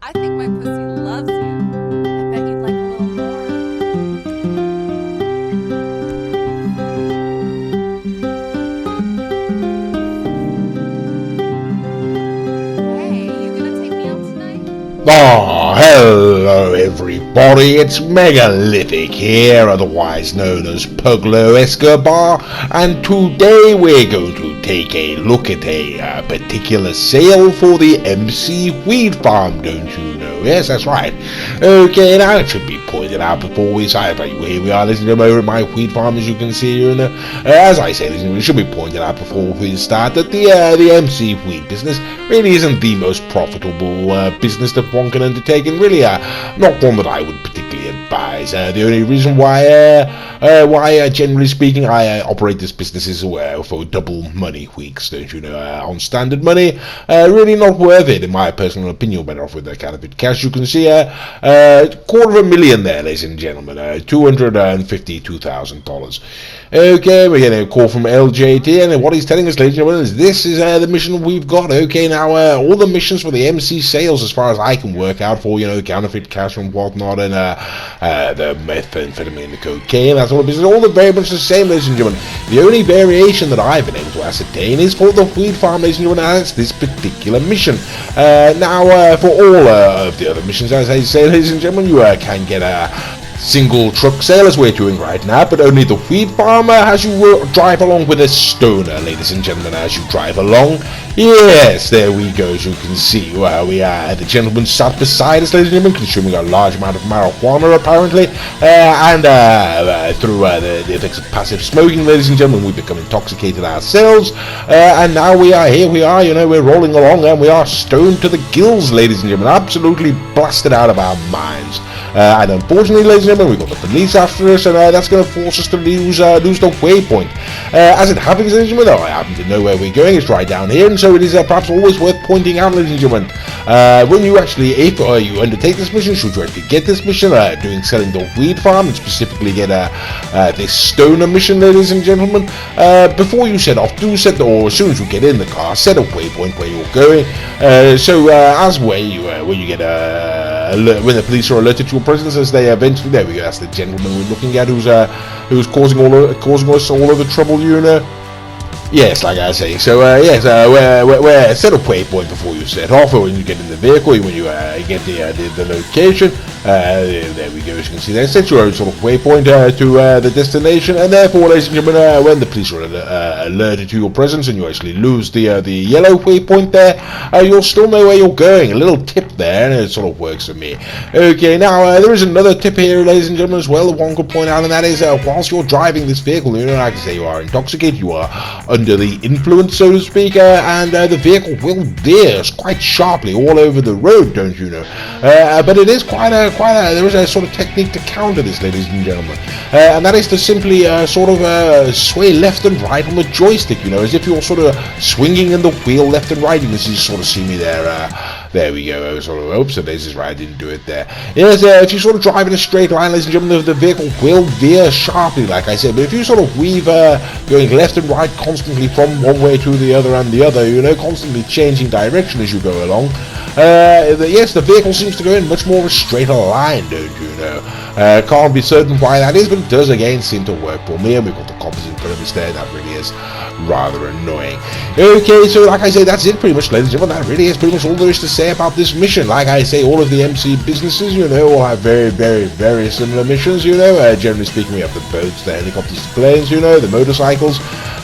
I think my pussy loves you. I bet you'd like a little more. Hey, you gonna take me out tonight? Ah, hello everybody, it's Megalithic here, otherwise known as Puglo Escobar, and today we're going to take a look at a particular sale for the MC Weed Farm, don't you know? Yes, that's right. Okay, now it should be pointed out before we start, but here we are listening to over at my wheat farm, as you can see here, and as I say, it should be pointed out before we start that the MC Wheat business really isn't the most profitable business that one can undertake, and really not one that I would particularly advise. The only reason why, generally speaking, I operate this business is for double money weeks, don't you know, on standard money. Really not worth it, in my personal opinion. Better off with the counterfeit cash. You can see $250,000 there, ladies and gentlemen, $252,000. Okay, we're getting a call from LJT, and what he's telling us, ladies and gentlemen, is this is the mission we've got. Okay, now all the missions for the MC sales, as far as I can work out, for counterfeit cash and whatnot, and the methamphetamine, the cocaine, that sort of business, all the very much the same, ladies and gentlemen. The only variation that I've been able to ascertain is for the wheat farm, ladies and gentlemen, and it's this particular mission. Now, for all of the other missions, as I say, ladies and gentlemen, you can get a single truck sale as we're doing right now, but only the wheat farmer has you drive along with a stoner, ladies and gentlemen, as you drive along. Yes, there we go, as you can see. We are the gentleman sat beside us, ladies and gentlemen, consuming a large amount of marijuana, apparently, and through the effects of passive smoking, ladies and gentlemen, we become intoxicated ourselves, and now we are here, we're rolling along, and we are stoned to the gills, ladies and gentlemen, absolutely blasted out of our minds. And unfortunately, ladies and gentlemen, we've got the police after us, and that's going to force us to lose the waypoint. As it happens, ladies and gentlemen, I happen to know where we're going. It's right down here, and so it is perhaps always worth pointing out, ladies and gentlemen, when you actually, if you undertake this mission, should you actually get this mission, selling the weed farm, and specifically get this stoner mission, ladies and gentlemen, before you set off, or as soon as you get in the car, set a waypoint where you're going. When you get when the police are alerted to your presence, as they eventually, there we go, that's the gentleman we're looking at who's causing us all of the trouble, Yes, like I was saying. So we're set a waypoint before you set off, or when you get in the vehicle, when you get the location. There we go, as you can see there. Set your own sort of waypoint to the destination, and therefore, ladies and gentlemen, when the police are alerted to your presence and you actually lose the yellow waypoint there, you'll still know where you're going. A little tip there, and it sort of works for me. Okay, now there is another tip here, ladies and gentlemen, as well, that one could point out, and that is whilst you're driving this vehicle, like I say, you are intoxicated, you are under the influence, so to speak, and the vehicle will veer quite sharply all over the road, don't you know? But it is there is a sort of technique to counter this, ladies and gentlemen, and that is to simply sway left and right on the joystick, as if you're sort of swinging in the wheel left and right. You can sort of see me there. There we go. Oops, so this is right. I didn't do it there. Yes, if you sort of drive in a straight line, ladies and gentlemen, the vehicle will veer sharply, like I said. But if you sort of weave, going left and right constantly from one way to the other and the other, constantly changing direction as you go along, yes, the vehicle seems to go in much more of a straighter line, don't you know? Can't be certain why that is, but it does again seem to work for me, and we've got the coppers in front of us there. That really is rather annoying. Okay, so like I say, that's it pretty much, ladies and gentlemen. That really is pretty much all there is to say about this mission. Like I say, all of the MC businesses, all have very, very, very similar missions, generally speaking, we have the boats, the helicopters, the planes, the motorcycles.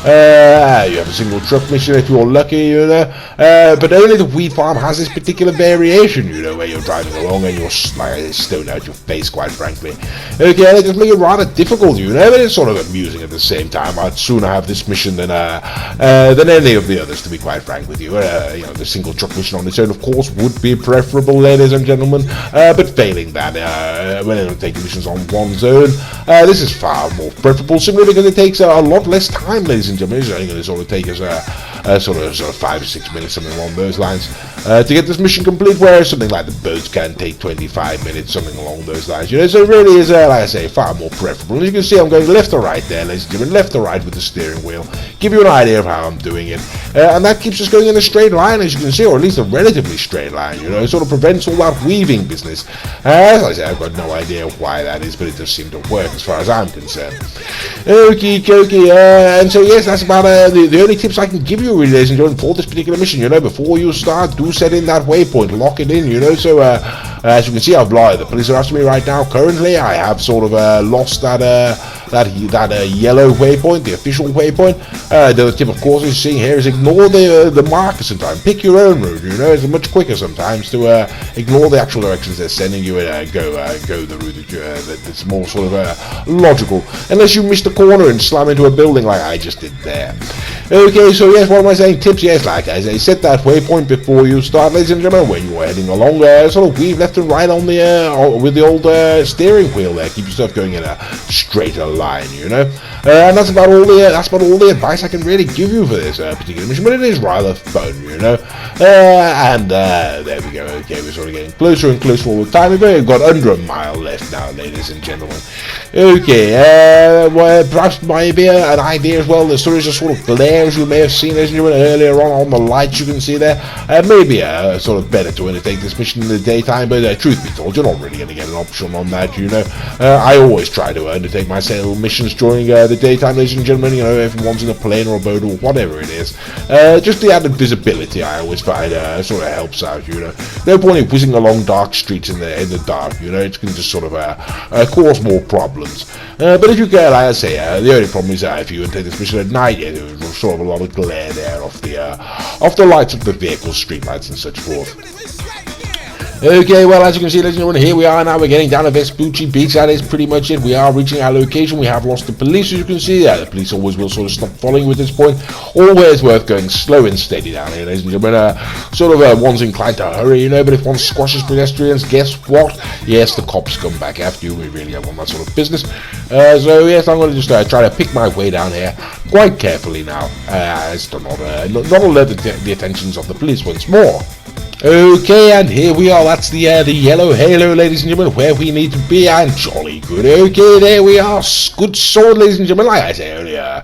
You have a single truck mission if you're lucky, but only the wheat farm has this particular variation, where you're driving along and you're stoned out your face, quite frankly. Okay, that just makes it rather difficult, but it's sort of amusing at the same time. I'd sooner have this mission than any of the others, to be quite frank with you. The single truck mission on its own, of course, would be preferable, ladies and gentlemen, but failing that, when you're taking missions on one's own, this is far more preferable, simply because it takes a lot less time, ladies and gentlemen. It's only going to sort of take us sort of 5 or 6 minutes, something along those lines, to get this mission complete, whereas something like the boats can take 25 minutes, something along those lines, so it really is, like I say, far more preferable. As you can see, I'm going left or right there, ladies and gentlemen, left or right with the steering wheel. give you an idea of how I'm doing it. And that keeps us going in a straight line, as you can see, or at least a relatively straight line, you know. It sort of prevents all that weaving business. As I said, I've got no idea why that is, but it does seem to work as far as I'm concerned. Okie dokie, and so yes, that's about the only tips I can give you, really, ladies and gentlemen, for this particular mission. You know, before you start, do set in that waypoint, lock it in, you know. So as you can see, I've lied. The police are after me right now. Currently, I have sort of lost that yellow waypoint, the official waypoint. The other tip, of course, is seeing here is ignore the markers sometimes. Pick your own route. You know, it's much quicker sometimes to ignore the actual directions they're sending you and go the route that's more sort of logical. Unless you miss the corner and slam into a building like I just did there. Okay, so yes, what am I saying? Tips, yes, like I say, set that waypoint before you start, ladies and gentlemen. When you're heading along, sort of weave left and right on the with the old steering wheel there. Keep yourself going in a straighter line, you know. And that's about all the advice I can really give you for this particular mission, but it is rather fun, you know. And there we go. Okay, we're sort of getting closer and closer all the time. We've got under a mile left now, ladies and gentlemen. Okay, well, perhaps maybe an idea as well. There sort of is a sort of glare, as you may have seen, as you were earlier on the lights you can see there. Maybe sort of better to undertake this mission in the daytime, but truth be told, you're not really going to get an option on that, you know. I always try to undertake my sail missions during the daytime, ladies and gentlemen. You know, everyone's in a plane or a boat or whatever it is. Just the added visibility, I always find sort of helps out, you know. No point in whizzing along dark streets in the dark, you know. It can just sort of cause more problems. But if you can, like I say, the only problem is if you take this mission at night, there's sort of a lot of glare there off the lights of the vehicles, street lights and such forth. Okay, well, as you can see, ladies and gentlemen, here we are now. We're getting down to Vespucci Beach. That is pretty much it. We are reaching our location. We have lost the police, as you can see. The police always will sort of stop following you at this point. Always worth going slow and steady down here, ladies and gentlemen. One's inclined to hurry, you know, but if one squashes pedestrians, guess what? Yes, the cops come back after you. We really don't want that sort of business. So, yes, I'm going to just try to pick my way down here quite carefully now, as to not alert the attentions of the police once more. Okay, and here we are. That's the yellow halo, ladies and gentlemen, where we need to be, and jolly good. Okay, there we are. Good sword, ladies and gentlemen. Like I say earlier,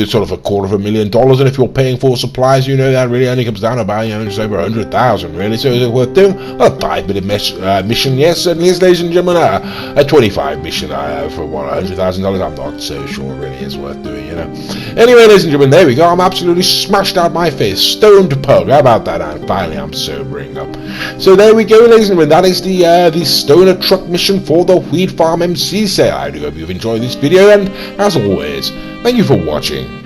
sort of $250,000, and if you're paying for supplies, you know, that really only comes down to about, you know, just over 100,000, really. So is it worth doing? A 5-minute mission, yes, certainly is, ladies and gentlemen. A 25 mission for what, $100,000? I'm not so sure it really is worth doing, you know. Anyway, ladies and gentlemen, there we go. I'm absolutely smashed out my face, stoned pug. How about that? And finally, I'm sobering up. So there we go, ladies and gentlemen. That is the Stoner Truck mission for the Wheat Farm MC sale. I do hope you've enjoyed this video, and as always, thank you for watching.